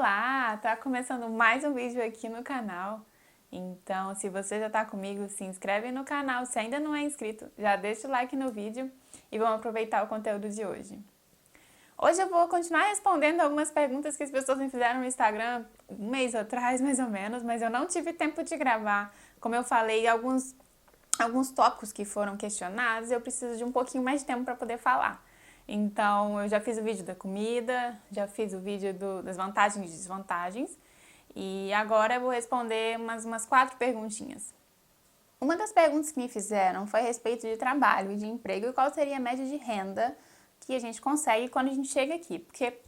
Olá! Tá começando mais um vídeo aqui no canal. Então, se você já tá comigo, se inscreve no canal. Se ainda não é inscrito, já deixa o like no vídeo e vamos aproveitar o conteúdo de hoje. Hoje eu vou continuar respondendo algumas perguntas que as pessoas me fizeram no Instagram um mês atrás, mais ou menos, mas eu não tive tempo de gravar. Como eu falei, alguns tópicos que foram questionados, eu preciso de um pouquinho mais de tempo para poder falar. Então, eu já fiz o vídeo da comida, já fiz o vídeo das vantagens e desvantagens, e agora eu vou responder umas 4 perguntinhas. Uma das perguntas que me fizeram foi a respeito de trabalho e de emprego e qual seria a média de renda que a gente consegue quando a gente chega aqui, porque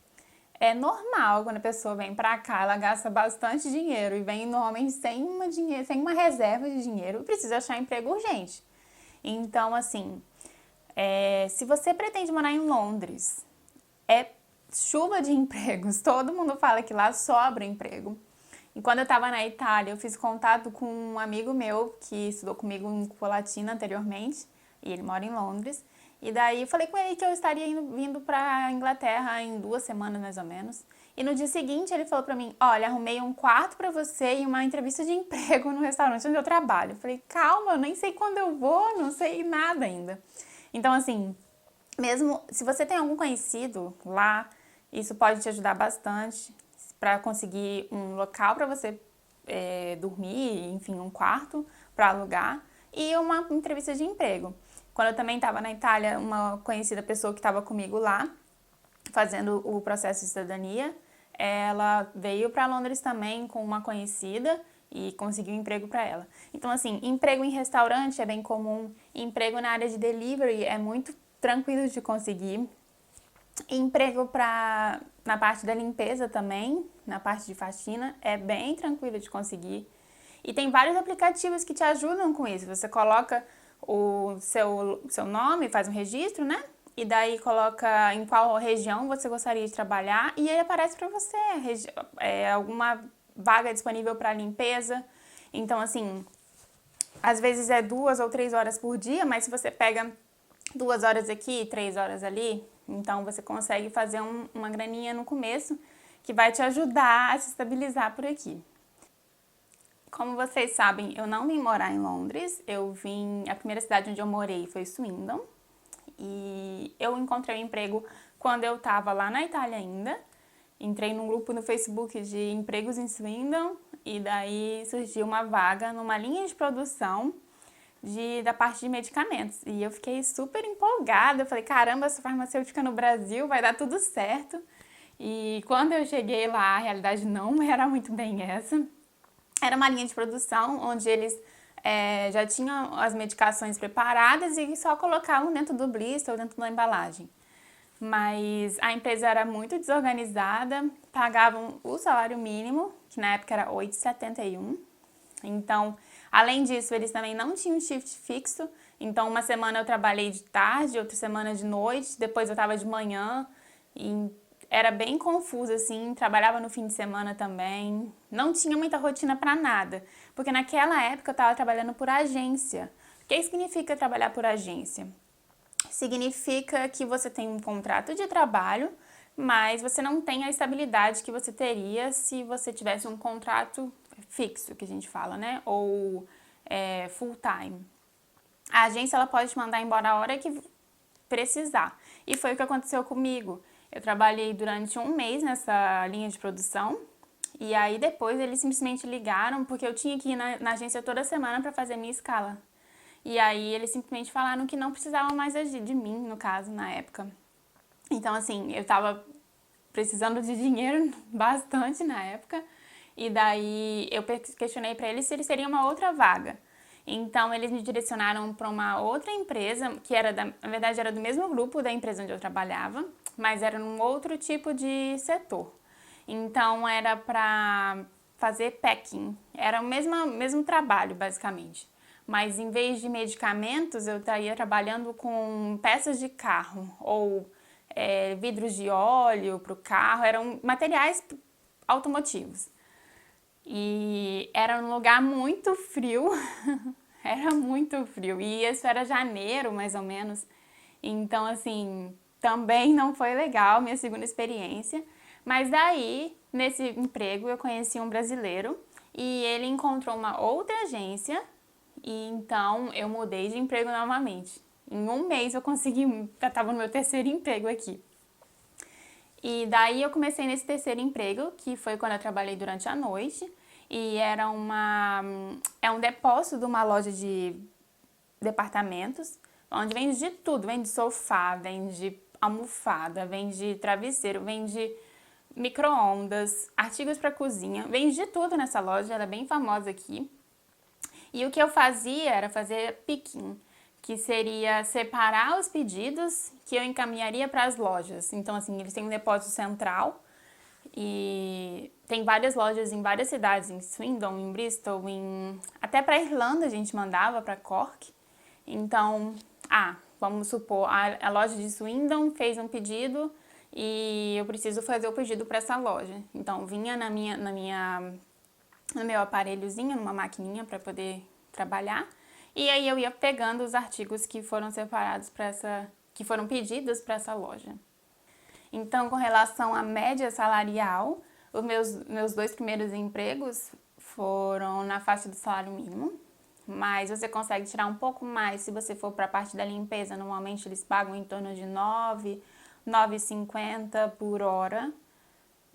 é normal quando a pessoa vem pra cá, ela gasta bastante dinheiro e vem normalmente sem uma reserva de dinheiro e precisa achar emprego urgente. Então, assim, se você pretende morar em Londres, é chuva de empregos, todo mundo fala que lá sobra emprego. E quando eu estava na Itália, eu fiz contato com um amigo meu que estudou comigo em Colatina anteriormente, e ele mora em Londres. E daí eu falei com ele que eu estaria vindo pra Inglaterra em 2 semanas mais ou menos. E no dia seguinte ele falou pra mim, olha, arrumei um quarto pra você e uma entrevista de emprego no restaurante onde eu trabalho. Eu falei, calma, eu nem sei quando eu vou, não sei nada ainda. Então, assim, mesmo se você tem algum conhecido lá, isso pode te ajudar bastante para conseguir um local para você dormir, enfim, um quarto para alugar e uma entrevista de emprego. Quando eu também estava na Itália, uma conhecida pessoa que estava comigo lá, fazendo o processo de cidadania, ela veio para Londres também com uma conhecida e conseguiu um emprego para ela. Então, assim, emprego em restaurante é bem comum, emprego na área de delivery é muito tranquilo de conseguir, emprego na parte da limpeza também, na parte de faxina, é bem tranquilo de conseguir. E tem vários aplicativos que te ajudam com isso. Você coloca o seu nome, faz um registro, né? E daí coloca em qual região você gostaria de trabalhar e aí aparece para você alguma vaga disponível para limpeza. Então, assim, às vezes é 2 ou 3 horas por dia, mas se você pega 2 horas aqui, 3 horas ali, então você consegue fazer uma graninha no começo que vai te ajudar a se estabilizar por aqui. Como vocês sabem, eu não vim morar em Londres, a primeira cidade onde eu morei foi Swindon, e eu encontrei um emprego quando eu estava lá na Itália ainda. Entrei num grupo no Facebook de empregos em Swindon e daí surgiu uma vaga numa linha de produção da parte de medicamentos. E eu fiquei super empolgada, eu falei, caramba, essa farmacêutica no Brasil vai dar tudo certo. E quando eu cheguei lá, a realidade não era muito bem essa. Era uma linha de produção onde eles já tinham as medicações preparadas e só colocavam dentro do blister ou dentro da embalagem. Mas a empresa era muito desorganizada, pagavam o salário mínimo, que na época era 8,71. Então, além disso, eles também não tinham shift fixo. Então, uma semana eu trabalhei de tarde, outra semana de noite, depois eu estava de manhã. E era bem confuso, assim, trabalhava no fim de semana também. Não tinha muita rotina para nada, porque naquela época eu estava trabalhando por agência. O que significa trabalhar por agência? Significa que você tem um contrato de trabalho, mas você não tem a estabilidade que você teria se você tivesse um contrato fixo, que a gente fala, né? Ou full time. A agência ela pode te mandar embora a hora que precisar. E foi o que aconteceu comigo. Eu trabalhei durante um mês nessa linha de produção e aí depois eles simplesmente ligaram porque eu tinha que ir na agência toda semana para fazer minha escala. E aí eles simplesmente falaram que não precisavam mais de mim, no caso, na época. Então, assim, eu tava precisando de dinheiro bastante na época. E daí eu questionei para eles se eles teriam uma outra vaga. Então, eles me direcionaram para uma outra empresa, que na verdade era do mesmo grupo da empresa onde eu trabalhava, mas era num outro tipo de setor. Então, era para fazer packing. Era o mesmo trabalho, basicamente. Mas em vez de medicamentos, eu estaria trabalhando com peças de carro ou vidros de óleo para o carro, eram materiais automotivos. E era um lugar muito frio, era muito frio, e isso era janeiro mais ou menos, então assim, também não foi legal minha segunda experiência, Mas daí, nesse emprego, eu conheci um brasileiro e ele encontrou uma outra agência e então eu mudei de emprego novamente. Em um mês eu consegui, já estava no meu terceiro emprego aqui. E daí eu comecei nesse terceiro emprego, que foi quando eu trabalhei durante a noite. E era um depósito de uma loja de departamentos, onde vende de tudo. Vende sofá, vende almofada, vende travesseiro, vende micro-ondas, artigos para cozinha. Vende de tudo nessa loja, ela é bem famosa aqui. E o que eu fazia era fazer picking, que seria separar os pedidos que eu encaminharia para as lojas. Então, assim, eles têm um depósito central e tem várias lojas em várias cidades, em Swindon, em Bristol, até para a Irlanda a gente mandava, para Cork. Então, vamos supor, a loja de Swindon fez um pedido e eu preciso fazer o pedido para essa loja. Então, vinha no meu aparelhozinho, numa maquininha para poder trabalhar. E aí eu ia pegando os artigos que foram separados que foram pedidos para essa loja. Então, com relação à média salarial, os meus 2 primeiros empregos foram na faixa do salário mínimo, mas você consegue tirar um pouco mais se você for para a parte da limpeza. Normalmente eles pagam em torno de 9,50 por hora.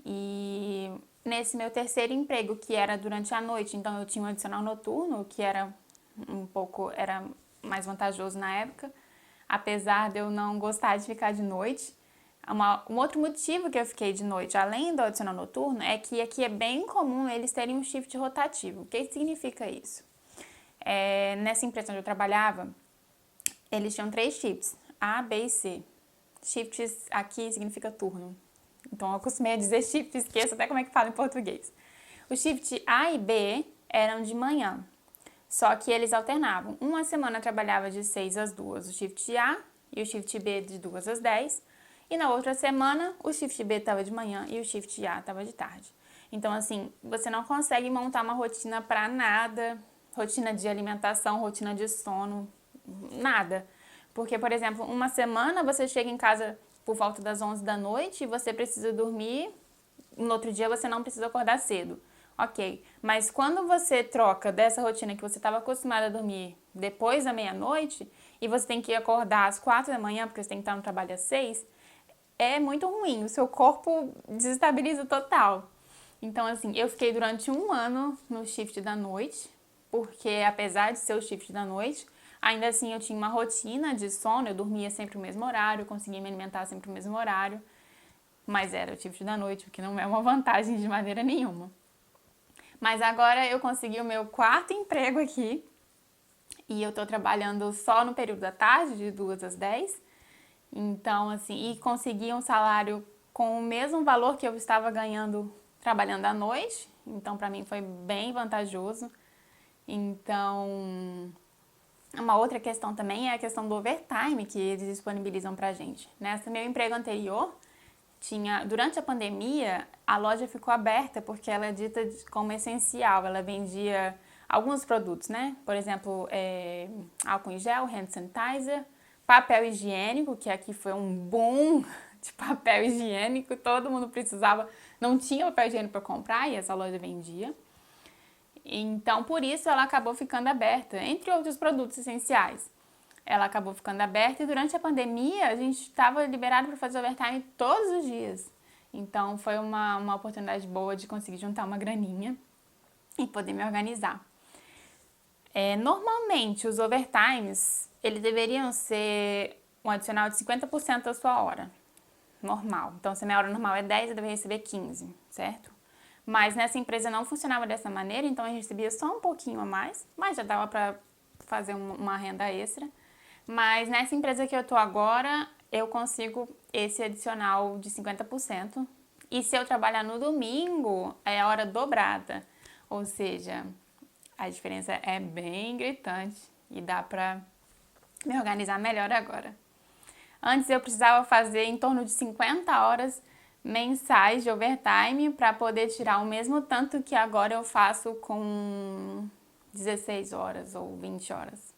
E nesse meu terceiro emprego, que era durante a noite, então eu tinha um adicional noturno, que era era mais vantajoso na época, apesar de eu não gostar de ficar de noite. Um outro motivo que eu fiquei de noite, além do adicional noturno, é que aqui é bem comum eles terem um shift rotativo. O que significa isso? Nessa empresa onde eu trabalhava, eles tinham 3 shifts, A, B e C. Shifts aqui significa turno. Então eu acostumei a dizer shift, esqueço até como é que fala em português. O shift A e B eram de manhã, só que eles alternavam. Uma semana eu trabalhava de 6 às 2, o shift A, e o shift B de 2 às 10. E na outra semana, o shift B estava de manhã e o shift A estava de tarde. Então, assim, você não consegue montar uma rotina para nada, rotina de alimentação, rotina de sono, nada. Porque, por exemplo, uma semana você chega em casa por volta das 11 da noite e você precisa dormir, no outro dia você não precisa acordar cedo. Ok, mas quando você troca dessa rotina que você estava acostumada a dormir depois da meia-noite e você tem que acordar às 4 da manhã porque você tem que estar no trabalho às 6, é muito ruim, o seu corpo desestabiliza total. Então, assim, eu fiquei durante 1 ano no shift da noite, porque apesar de ser o shift da noite, ainda assim eu tinha uma rotina de sono, eu dormia sempre no mesmo horário, conseguia me alimentar sempre no mesmo horário, mas era o shift da noite, o que não é uma vantagem de maneira nenhuma. Mas agora eu consegui o meu 4º emprego aqui, e eu tô trabalhando só no período da tarde, de 2 às 10. Então, assim, e consegui um salário com o mesmo valor que eu estava ganhando trabalhando à noite. Então, para mim foi bem vantajoso. Então, uma outra questão também é a questão do overtime que eles disponibilizam pra gente. Nesse meu emprego anterior, durante a pandemia, a loja ficou aberta porque ela é dita como essencial. Ela vendia alguns produtos, né? Por exemplo, álcool em gel, hand sanitizer, papel higiênico, que aqui foi um boom de papel higiênico, todo mundo precisava, não tinha papel higiênico para comprar e essa loja vendia. Então, por isso ela acabou ficando aberta, entre outros produtos essenciais. Ela acabou ficando aberta e durante a pandemia a gente estava liberado para fazer overtime todos os dias. Então, foi uma oportunidade boa de conseguir juntar uma graninha e poder me organizar. Normalmente, os overtimes, eles deveriam ser um adicional de 50% da sua hora normal. Então, se a minha hora normal é 10, eu deveria receber 15, certo? Mas nessa empresa não funcionava dessa maneira, então a gente recebia só um pouquinho a mais, mas já dava para fazer uma renda extra. Mas nessa empresa que eu tô agora, eu consigo esse adicional de 50%. E se eu trabalhar no domingo, é a hora dobrada. Ou seja, a diferença é bem gritante e dá pra me organizar melhor agora. Antes eu precisava fazer em torno de 50 horas mensais de overtime para poder tirar o mesmo tanto que agora eu faço com 16 horas ou 20 horas.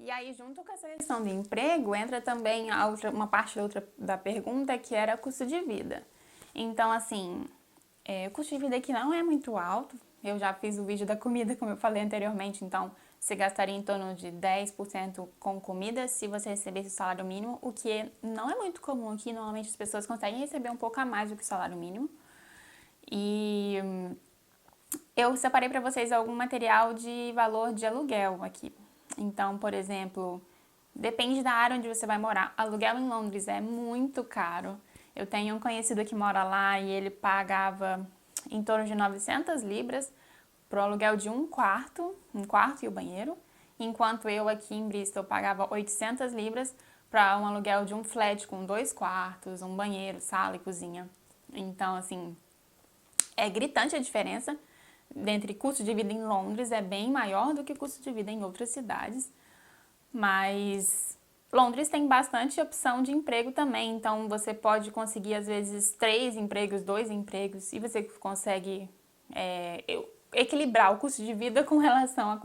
E aí, junto com essa questão do emprego, entra também uma parte da pergunta que era custo de vida. Então, assim, o custo de vida aqui não é muito alto. Eu já fiz o vídeo da comida, como eu falei anteriormente, então você gastaria em torno de 10% com comida se você recebesse o salário mínimo, o que não é muito comum aqui. Normalmente as pessoas conseguem receber um pouco a mais do que o salário mínimo. E eu separei para vocês algum material de valor de aluguel aqui. Então, por exemplo, depende da área onde você vai morar. Aluguel em Londres é muito caro. Eu tenho um conhecido que mora lá e ele pagava em torno de 900 libras para o aluguel de um quarto e o banheiro, enquanto eu aqui em Bristol pagava 800 libras para um aluguel de um flat com 2 quartos, um banheiro, sala e cozinha. Então, assim, é gritante a diferença entre custo de vida em Londres, é bem maior do que o custo de vida em outras cidades, mas Londres tem bastante opção de emprego também, então você pode conseguir às vezes 3 empregos, 2 empregos, e você consegue equilibrar o custo de vida com relação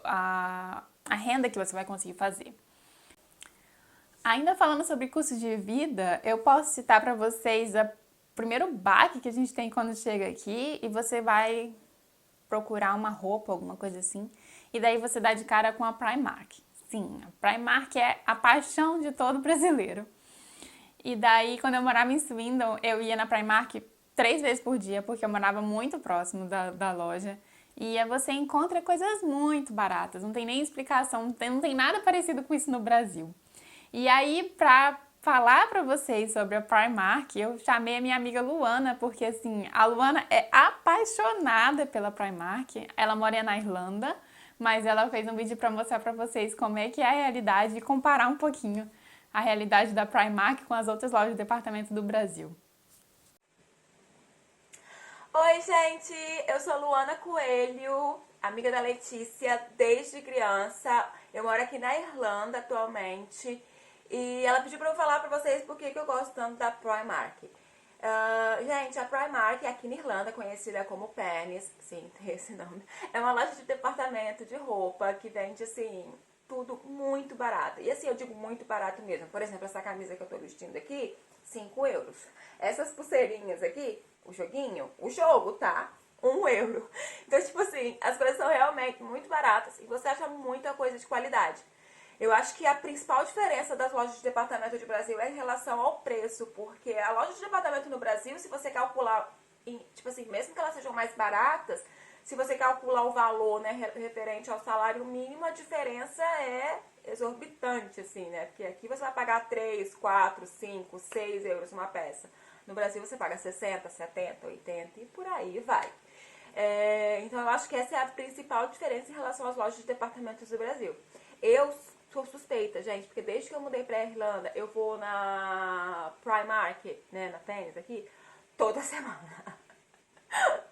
à renda que você vai conseguir fazer. Ainda falando sobre custo de vida, eu posso citar para vocês o primeiro baque que a gente tem quando chega aqui e você vai procurar uma roupa, alguma coisa assim, e daí você dá de cara com a Primark. Sim, a Primark é a paixão de todo brasileiro. E daí, quando eu morava em Swindon, eu ia na Primark 3 vezes por dia, porque eu morava muito próximo da loja. E você encontra coisas muito baratas, não tem nem explicação, não tem nada parecido com isso no Brasil. E aí, pra falar pra vocês sobre a Primark, eu chamei a minha amiga Luana, porque assim, a Luana é apaixonada pela Primark, ela mora na Irlanda, mas ela fez um vídeo pra mostrar pra vocês como é que é a realidade e comparar um pouquinho a realidade da Primark com as outras lojas de departamento do Brasil. Oi, gente! Eu sou Luana Coelho, amiga da Letícia desde criança. Eu moro aqui na Irlanda atualmente e ela pediu pra eu falar pra vocês por que eu gosto tanto da Primark. Gente, a Primark aqui na Irlanda, conhecida como Penneys, sim, tem esse nome, é uma loja de departamento de roupa que vende, assim, tudo muito barato. E assim, eu digo muito barato mesmo. Por exemplo, essa camisa que eu tô vestindo aqui, 5 euros. Essas pulseirinhas aqui, o jogo, tá? 1 euro. Então, tipo assim, as coisas são realmente muito baratas e você acha muita coisa de qualidade. Eu acho que a principal diferença das lojas de departamento do Brasil é em relação ao preço, porque a loja de departamento no Brasil, se você calcular, tipo assim, mesmo que elas sejam mais baratas, se você calcular o valor, né, referente ao salário mínimo, a diferença é exorbitante, assim, né? Porque aqui você vai pagar 3, 4, 5, 6 euros uma peça. No Brasil você paga 60, 70, 80 e por aí vai. Então eu acho que essa é a principal diferença em relação às lojas de departamentos do Brasil. Eu sou suspeita, gente, porque desde que eu mudei pra Irlanda, eu vou na Primark, né, na Penneys aqui, toda semana.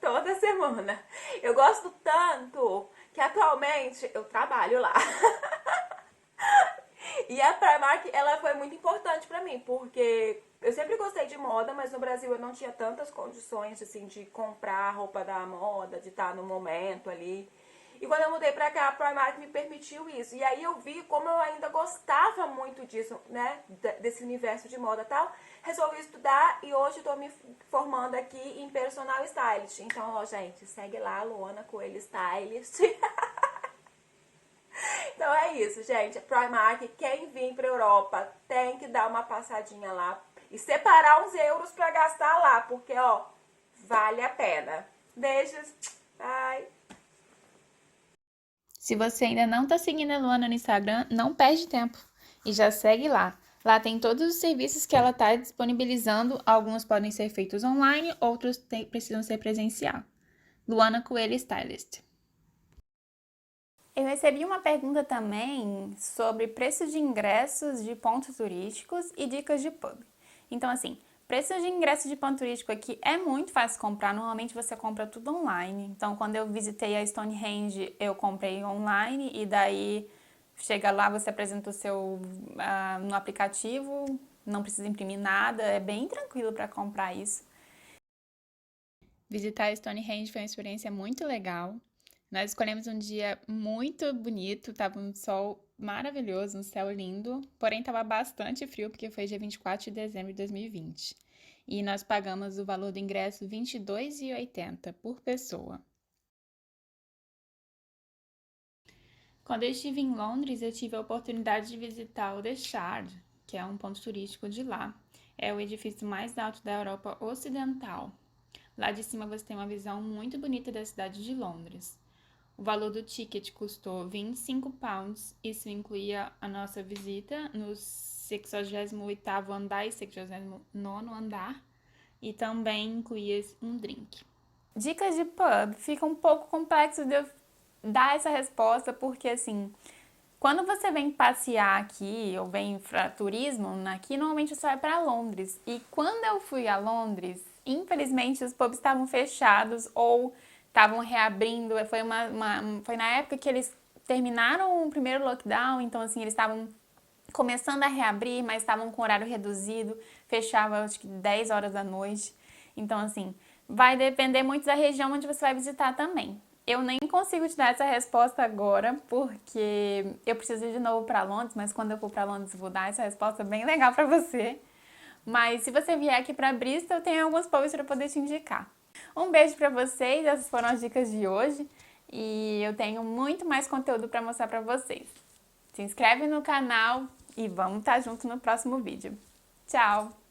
Toda semana. Eu gosto tanto que atualmente eu trabalho lá. E a Primark, ela foi muito importante pra mim, porque eu sempre gostei de moda, mas no Brasil eu não tinha tantas condições, assim, de comprar roupa da moda, de estar no momento ali. E quando eu mudei pra cá, a Primark me permitiu isso. E aí eu vi como eu ainda gostava muito disso, né? Desse universo de moda e tal. Resolvi estudar e hoje tô me formando aqui em personal stylist. Então, ó, gente, segue lá, Luana Coelho Stylist. Então é isso, gente. Primark, quem vir pra Europa tem que dar uma passadinha lá e separar uns euros pra gastar lá, porque, ó, vale a pena. Beijos. Bye. Se você ainda não está seguindo a Luana no Instagram, não perde tempo e já segue lá. Lá tem todos os serviços que ela está disponibilizando. Alguns podem ser feitos online, outros precisam ser presencial. Luana Coelho Stylist. Eu recebi uma pergunta também sobre preço de ingressos de pontos turísticos e dicas de pub. Então, assim, preço de ingresso de ponto turístico aqui é muito fácil comprar. Normalmente você compra tudo online. Então, quando eu visitei a Stonehenge, eu comprei online e daí chega lá, você apresenta o seu no aplicativo, não precisa imprimir nada, é bem tranquilo para comprar isso. Visitar a Stonehenge foi uma experiência muito legal. Nós escolhemos um dia muito bonito, estava um sol maravilhoso, um céu lindo, porém estava bastante frio porque foi dia 24 de dezembro de 2020. e nós pagamos o valor do ingresso R$ 22,80 por pessoa. Quando eu estive em Londres, eu tive a oportunidade de visitar o The Shard, que é um ponto turístico de lá. É o edifício mais alto da Europa Ocidental. Lá de cima você tem uma visão muito bonita da cidade de Londres. O valor do ticket custou £25, isso incluía a nossa visita no 68º andar e 69º andar, e também incluía um drink. Dicas de pub, fica um pouco complexo de eu dar essa resposta, porque assim, quando você vem passear aqui, ou vem para turismo aqui, normalmente você vai para Londres. E quando eu fui a Londres, infelizmente os pubs estavam fechados ou estavam reabrindo. Foi na época que eles terminaram o primeiro lockdown, então assim, eles estavam começando a reabrir, mas estavam com horário reduzido, fechava acho que 10 horas da noite. Então assim, vai depender muito da região onde você vai visitar também. Eu nem consigo te dar essa resposta agora, porque eu preciso ir de novo para Londres, mas quando eu for para Londres eu vou dar essa resposta bem legal para você. Mas se você vier aqui para Bristol, eu tenho alguns pubs para poder te indicar. Um beijo para vocês, essas foram as dicas de hoje e eu tenho muito mais conteúdo para mostrar para vocês. Se inscreve no canal e vamos estar junto no próximo vídeo. Tchau!